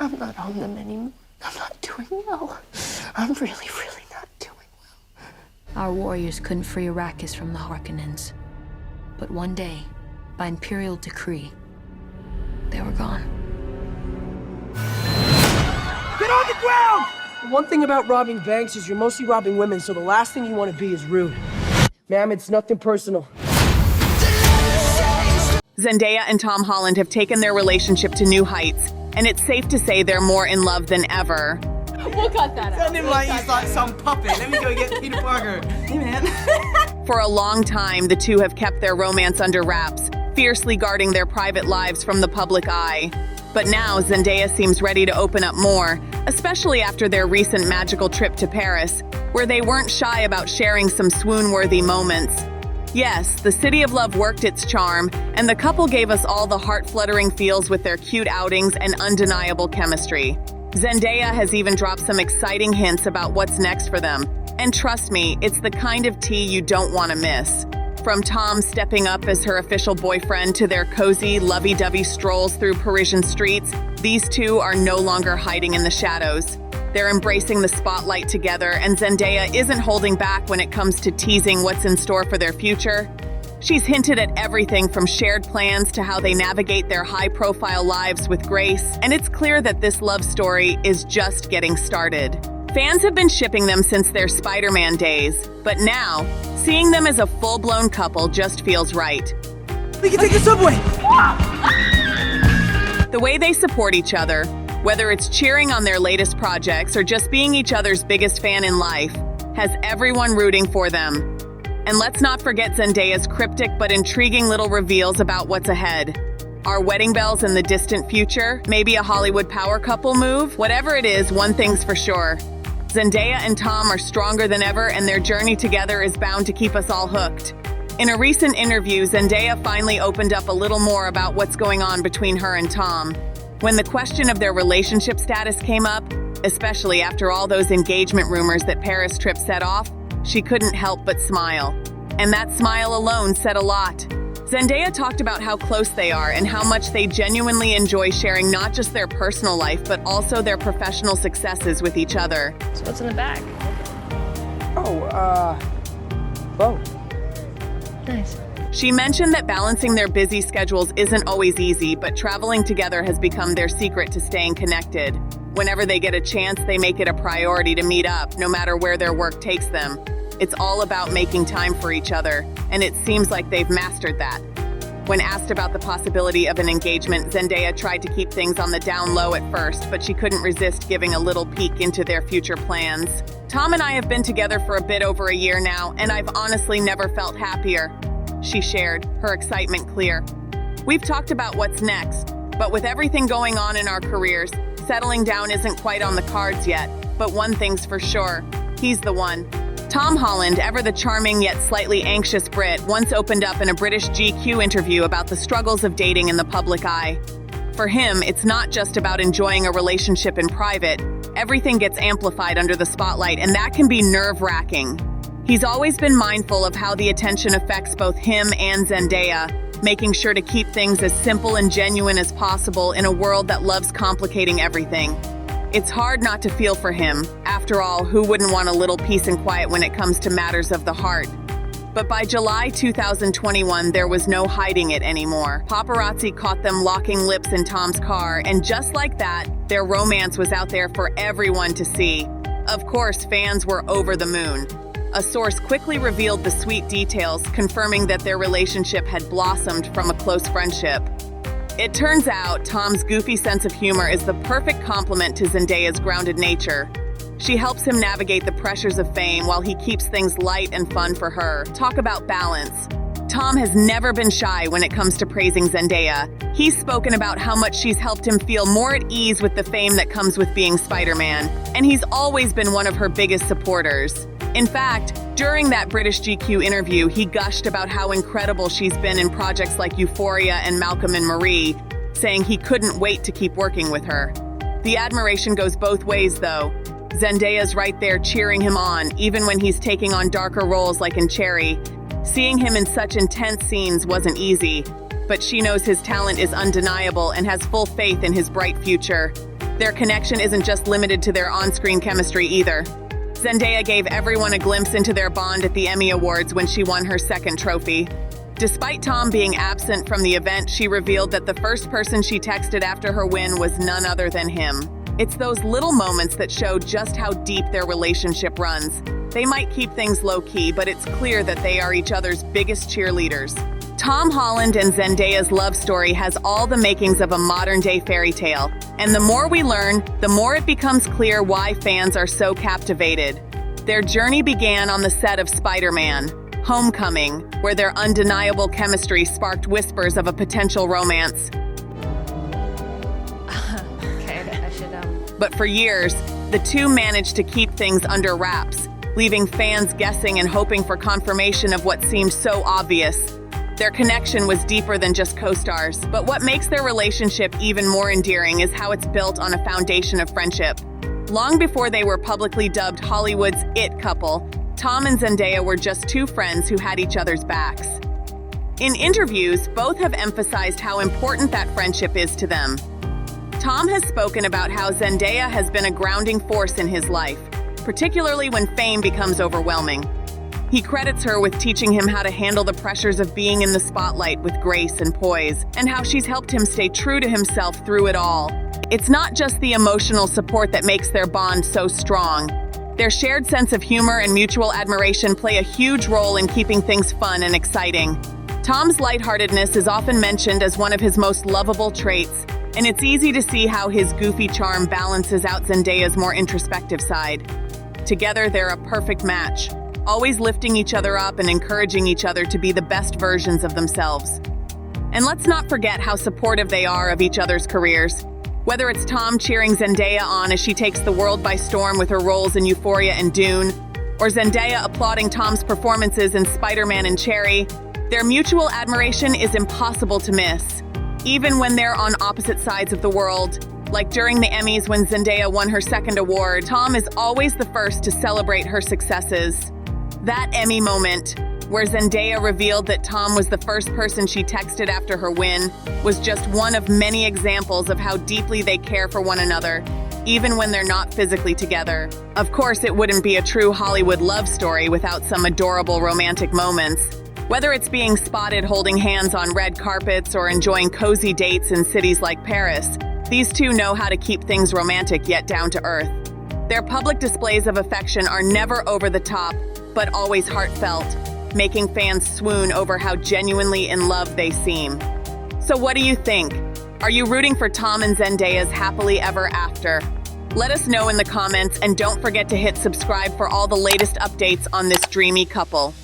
I'm not on them anymore. I'm not doing well. I'm really not doing well. Our warriors couldn't free Arrakis from the Harkonnens. But one day, by Imperial decree, they were gone. Get on the ground! The one thing about robbing banks is you're mostly robbing women, so the last thing you want to be is rude. Ma'am, it's nothing personal. Zendaya and Tom Holland have taken their relationship to new heights, and it's safe to say they're more in love than ever. We'll cut that out. Sound him like he's like some puppet. Let me go get Peter Parker. Hey, man. For a long time, the two have kept their romance under wraps, fiercely guarding their private lives from the public eye. But now, Zendaya seems ready to open up more, especially after their recent magical trip to Paris, where they weren't shy about sharing some swoon-worthy moments. Yes, the City of Love worked its charm, and the couple gave us all the heart-fluttering feels with their cute outings and undeniable chemistry. Zendaya has even dropped some exciting hints about what's next for them. And trust me, it's the kind of tea you don't want to miss. From Tom stepping up as her official boyfriend to their cozy, lovey-dovey strolls through Parisian streets, these two are no longer hiding in the shadows. They're embracing the spotlight together, and Zendaya isn't holding back when it comes to teasing what's in store for their future. She's hinted at everything from shared plans to how they navigate their high-profile lives with grace, and it's clear that this love story is just getting started. Fans have been shipping them since their Spider-Man days, but now, seeing them as a full-blown couple just feels right. We can take the subway! The way they support each other, whether it's cheering on their latest projects or just being each other's biggest fan in life, has everyone rooting for them. And let's not forget Zendaya's cryptic but intriguing little reveals about what's ahead. Are wedding bells in the distant future? Maybe a Hollywood power couple move? Whatever it is, one thing's for sure. Zendaya and Tom are stronger than ever, and their journey together is bound to keep us all hooked. In a recent interview, Zendaya finally opened up a little more about what's going on between her and Tom. When the question of their relationship status came up, especially after all those engagement rumors that Paris trip set off, she couldn't help but smile. And that smile alone said a lot. Zendaya talked about how close they are and how much they genuinely enjoy sharing not just their personal life, but also their professional successes with each other. So what's in the bag? Oh. Nice. She mentioned that balancing their busy schedules isn't always easy, but traveling together has become their secret to staying connected. Whenever they get a chance, they make it a priority to meet up, no matter where their work takes them. It's all about making time for each other, and it seems like they've mastered that. When asked about the possibility of an engagement, Zendaya tried to keep things on the down low at first, but she couldn't resist giving a little peek into their future plans. Tom and I have been together for a bit over a year now, and I've honestly never felt happier, she shared, her excitement clear. We've talked about what's next, but with everything going on in our careers, settling down isn't quite on the cards yet. But one thing's for sure, he's the one. Tom Holland, ever the charming yet slightly anxious Brit, once opened up in a British GQ interview about the struggles of dating in the public eye. For him, it's not just about enjoying a relationship in private. Everything gets amplified under the spotlight, and that can be nerve-wracking. He's always been mindful of how the attention affects both him and Zendaya, making sure to keep things as simple and genuine as possible in a world that loves complicating everything. It's hard not to feel for him. After all, who wouldn't want a little peace and quiet when it comes to matters of the heart? But by July 2021, there was no hiding it anymore. Paparazzi caught them locking lips in Tom's car, and just like that, their romance was out there for everyone to see. Of course, fans were over the moon. A source quickly revealed the sweet details, confirming that their relationship had blossomed from a close friendship. It turns out Tom's goofy sense of humor is the perfect complement to Zendaya's grounded nature. She helps him navigate the pressures of fame while he keeps things light and fun for her. Talk about balance. Tom has never been shy when it comes to praising Zendaya. He's spoken about how much she's helped him feel more at ease with the fame that comes with being Spider-Man, and he's always been one of her biggest supporters. In fact, during that British GQ interview, he gushed about how incredible she's been in projects like Euphoria and Malcolm and Marie, saying he couldn't wait to keep working with her. The admiration goes both ways, though. Zendaya's right there cheering him on, even when he's taking on darker roles like in Cherry. Seeing him in such intense scenes wasn't easy, but she knows his talent is undeniable and has full faith in his bright future. Their connection isn't just limited to their on-screen chemistry either. Zendaya gave everyone a glimpse into their bond at the Emmy Awards when she won her second trophy. Despite Tom being absent from the event, she revealed that the first person she texted after her win was none other than him. It's those little moments that show just how deep their relationship runs. They might keep things low-key, but it's clear that they are each other's biggest cheerleaders. Tom Holland and Zendaya's love story has all the makings of a modern-day fairy tale. And the more we learn, the more it becomes clear why fans are so captivated. Their journey began on the set of Spider-Man: Homecoming, where their undeniable chemistry sparked whispers of a potential romance. Okay, I should, But for years, the two managed to keep things under wraps, leaving fans guessing and hoping for confirmation of what seemed so obvious. Their connection was deeper than just co-stars, but what makes their relationship even more endearing is how it's built on a foundation of friendship. Long before they were publicly dubbed Hollywood's it couple, Tom and Zendaya were just two friends who had each other's backs. In interviews, both have emphasized how important that friendship is to them. Tom has spoken about how Zendaya has been a grounding force in his life, particularly when fame becomes overwhelming. He credits her with teaching him how to handle the pressures of being in the spotlight with grace and poise, and how she's helped him stay true to himself through it all. It's not just the emotional support that makes their bond so strong. Their shared sense of humor and mutual admiration play a huge role in keeping things fun and exciting. Tom's lightheartedness is often mentioned as one of his most lovable traits, and it's easy to see how his goofy charm balances out Zendaya's more introspective side. Together, they're a perfect match, always lifting each other up and encouraging each other to be the best versions of themselves. And let's not forget how supportive they are of each other's careers. Whether it's Tom cheering Zendaya on as she takes the world by storm with her roles in Euphoria and Dune, or Zendaya applauding Tom's performances in Spider-Man and Cherry, their mutual admiration is impossible to miss. Even when they're on opposite sides of the world, like during the Emmys when Zendaya won her second award, Tom is always the first to celebrate her successes. That Emmy moment, where Zendaya revealed that Tom was the first person she texted after her win, was just one of many examples of how deeply they care for one another, even when they're not physically together. Of course, it wouldn't be a true Hollywood love story without some adorable romantic moments. Whether it's being spotted holding hands on red carpets or enjoying cozy dates in cities like Paris, these two know how to keep things romantic yet down to earth. Their public displays of affection are never over the top, but always heartfelt, making fans swoon over how genuinely in love they seem. So what do you think? Are you rooting for Tom and Zendaya's happily ever after? Let us know in the comments, and don't forget to hit subscribe for all the latest updates on this dreamy couple.